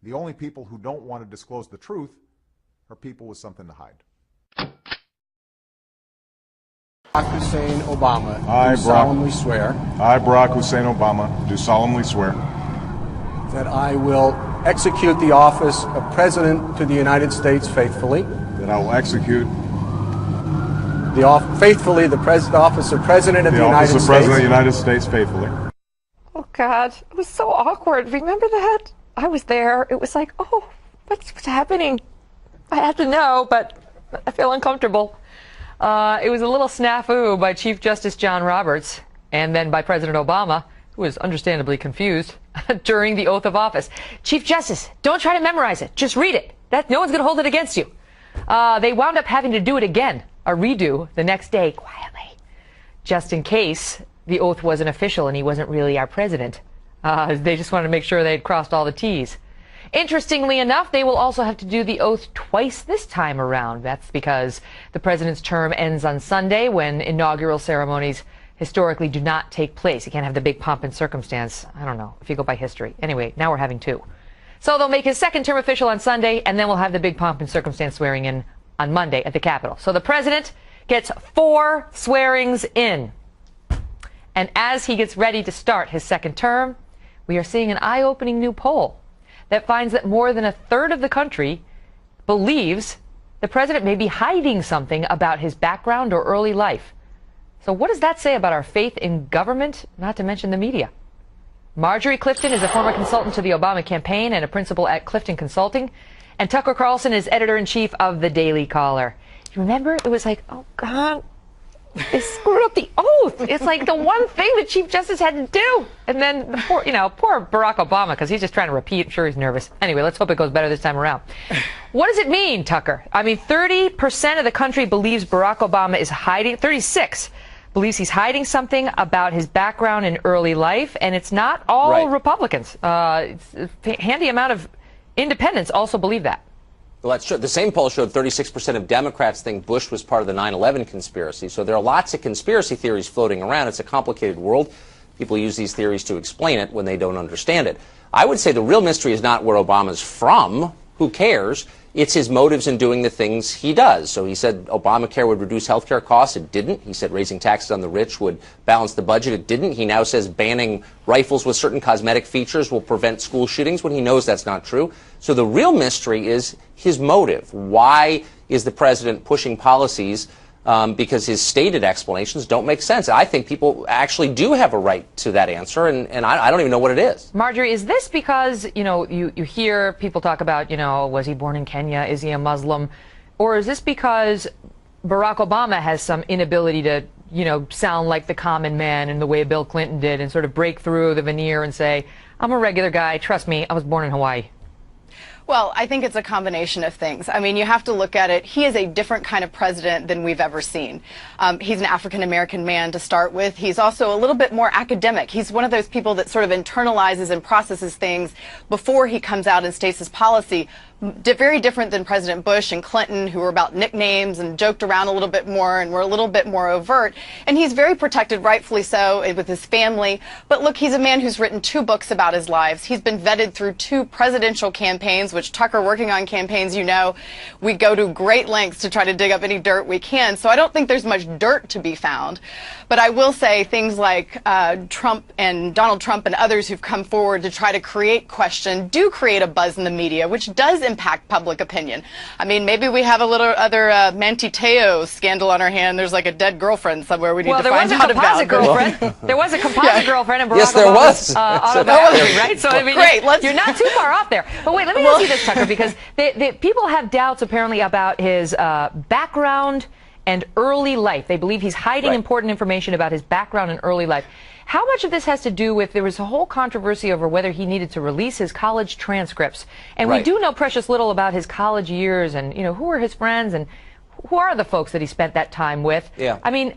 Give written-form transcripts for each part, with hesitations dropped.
The only people who don't want to disclose the truth are people with something to hide. Barack Hussein Obama, I, do solemnly swear. I, Barack Hussein Obama, do solemnly swear That I will execute the office of President to the United States faithfully. that I will execute The office of President of the United office of States. President of the United States faithfully. Oh, God. It was so awkward. Remember that? I was there. It was like, oh, what's happening? I have to know, but I feel uncomfortable. It was a little snafu by Chief Justice John Roberts and then by President Obama, who was understandably confused during the oath of office. Chief Justice, don't try to memorize it. Just read it. No one's going to hold it against you. They wound up having to do it again, a redo, the next day, quietly, just in case the oath wasn't official and he wasn't really our president. They just wanted to make sure they had crossed all the T's. Interestingly enough, they will also have to do the oath twice this time around. That's because the president's term ends on Sunday, when inaugural ceremonies historically do not take place. You can't have the big pomp and circumstance. I don't know if you go by history. Anyway, now we're having two. So they'll make his second term official on Sunday, and then we'll have the big pomp and circumstance swearing in on Monday at the Capitol. So the president gets 4 swearings in. And as he gets ready to start his second term, we are seeing an eye-opening new poll that finds that more than a third of the country believes the president may be hiding something about his background or early life. So what does that say about our faith in government, not to mention the media? Marjorie Clifton is a former consultant to the Obama campaign and a principal at Clifton Consulting. And Tucker Carlson is editor-in-chief of The Daily Caller. You remember? It was like, oh, God, they screwed up the oath. It's like the one thing the Chief Justice had to do. And then, poor Barack Obama, because he's just trying to repeat. I'm sure he's nervous. Anyway, let's hope it goes better this time around. What does it mean, Tucker? I mean, 30% of the country believes Barack Obama is hiding. 36 believes he's hiding something about his background in early life. And it's not all Republicans. It's a handy amount of independents also believe that. Well, that's true. The same poll showed 36% of Democrats think Bush was part of the 9/11 conspiracy. So there are lots of conspiracy theories floating around. It's a complicated world. People use these theories to explain it when they don't understand it. I would say the real mystery is not where Obama's from. Who cares? It's his motives in doing the things he does. So he said Obamacare would reduce health care costs. It didn't. He said raising taxes on the rich would balance the budget. It didn't. He now says banning rifles with certain cosmetic features will prevent school shootings when he knows that's not true. So the real mystery is his motive. Why is the president pushing policies? Because his stated explanations don't make sense. I think people actually do have a right to that answer, and I don't even know what it is. Marjorie, is this because, you hear people talk about, was he born in Kenya? Is he a Muslim? Or is this because Barack Obama has some inability to, sound like the common man in the way Bill Clinton did and sort of break through the veneer and say, I'm a regular guy, trust me, I was born in Hawaii? Well, I think it's a combination of things. I mean, you have to look at it. He is a different kind of president than we've ever seen. He's an African-American man to start with. He's also a little bit more academic. He's one of those people that sort of internalizes and processes things before he comes out and states his policy. Very different than President Bush and Clinton, who were about nicknames and joked around a little bit more and were a little bit more overt. And he's very protected, rightfully so, with his family. But look, he's a man who's written 2 books about his lives. He's been vetted through 2 presidential campaigns, which Tucker, working on campaigns, we go to great lengths to try to dig up any dirt we can. So I don't think there's much dirt to be found. But I will say things like Trump and Donald Trump and others who've come forward to try to create question do create a buzz in the media, which does impact public opinion. I mean, maybe we have a little other Manti Te'o scandal on our hand. There's like a dead girlfriend somewhere we need to find out about. There was a composite girlfriend in Barack yes, there Obama's was. autobiography, right? So I mean, great. You're not too far off there. But wait, let me ask you this, Tucker, because people have doubts apparently about his background and early life. They believe he's hiding important information about his background and early life. How much of this has to do with, there was a whole controversy over whether he needed to release his college transcripts. And we do know precious little about his college years and, who were his friends and who are the folks that he spent that time with. Yeah. I mean,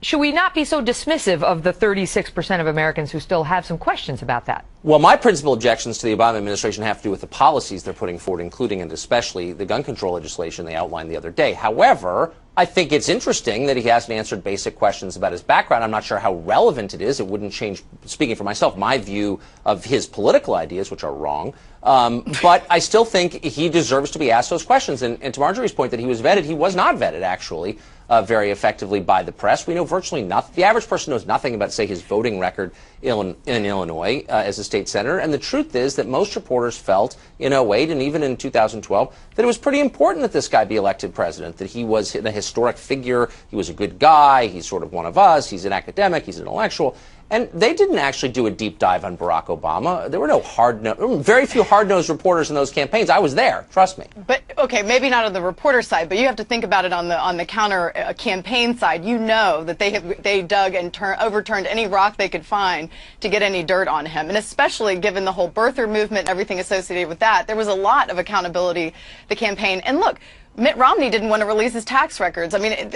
should we not be so dismissive of the 36% of Americans who still have some questions about that? Well, my principal objections to the Obama administration have to do with the policies they're putting forward, including and especially the gun control legislation they outlined the other day. However, I think it's interesting that he hasn't answered basic questions about his background. I'm not sure how relevant it is. It wouldn't change, speaking for myself, my view of his political ideas, which are wrong. But I still think he deserves to be asked those questions. And to Marjorie's point that he was vetted, he was not vetted, actually, very effectively by the press. We know virtually nothing. The average person knows nothing about, say, his voting record in Illinois as a state senator. And the truth is that most reporters felt in 2008 and even in 2012 that it was pretty important that this guy be elected president, that he was a historic figure, he was a good guy, he's sort of one of us, he's an academic, he's an intellectual. And they didn't actually do a deep dive on Barack Obama. There were very few hard-nosed reporters in those campaigns. I was there, trust me. But okay, maybe not on the reporter side, but you have to think about it on the counter campaign side. You know that they dug and overturned any rock they could find to get any dirt on him, and especially given the whole birther movement and everything associated with that, there was a lot of accountability the campaign. And look, Mitt Romney didn't want to release his tax records. I mean,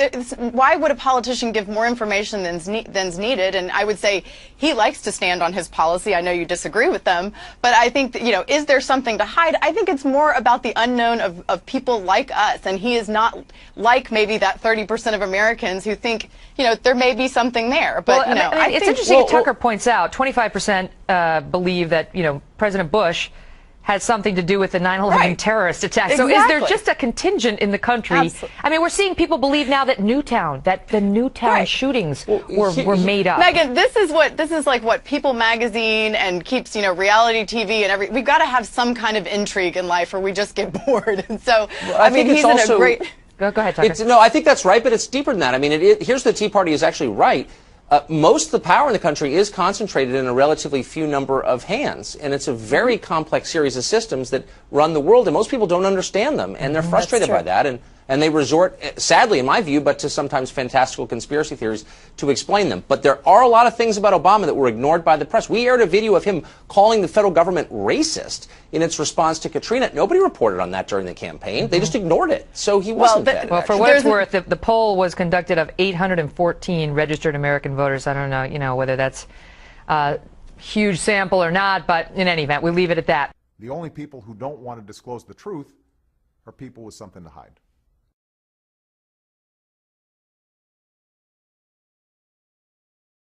why would a politician give more information than's needed? And I would say he likes to stand on his policy. I know you disagree with them, but I think that, is there something to hide? I think it's more about the unknown of people like us, and he is not like maybe that 30% of Americans who think, there may be something there. But well, I mean, it's interesting. Tucker points out 25% believe that President Bush has something to do with the 9/11 terrorist attack. Exactly. So is there just a contingent in the country? Absolutely. I mean, we're seeing people believe now that the Newtown shootings were made up. Megan, this is like what People Magazine and keeps, reality TV and we've got to have some kind of intrigue in life or we just get bored. And so, I mean, he's in a great... Go ahead, Tucker. No, I think that's right, but it's deeper than that. I mean, here's the Tea Party is actually right. Most of the power in the country is concentrated in a relatively few number of hands, and it's a very complex series of systems that run the world, and most people don't understand them, and they're frustrated by that, and they resort, sadly in my view, but to sometimes fantastical conspiracy theories to explain them. But there are a lot of things about Obama that were ignored by the press. We aired a video of him calling the federal government racist in its response to Katrina. Nobody reported on that during the campaign. They just ignored it. So he wasn't vetted. Well, for what it's worth, the poll was conducted of 814 registered American voters. I don't know, whether that's a huge sample or not, but in any event, we leave it at that. The only people who don't want to disclose the truth are people with something to hide.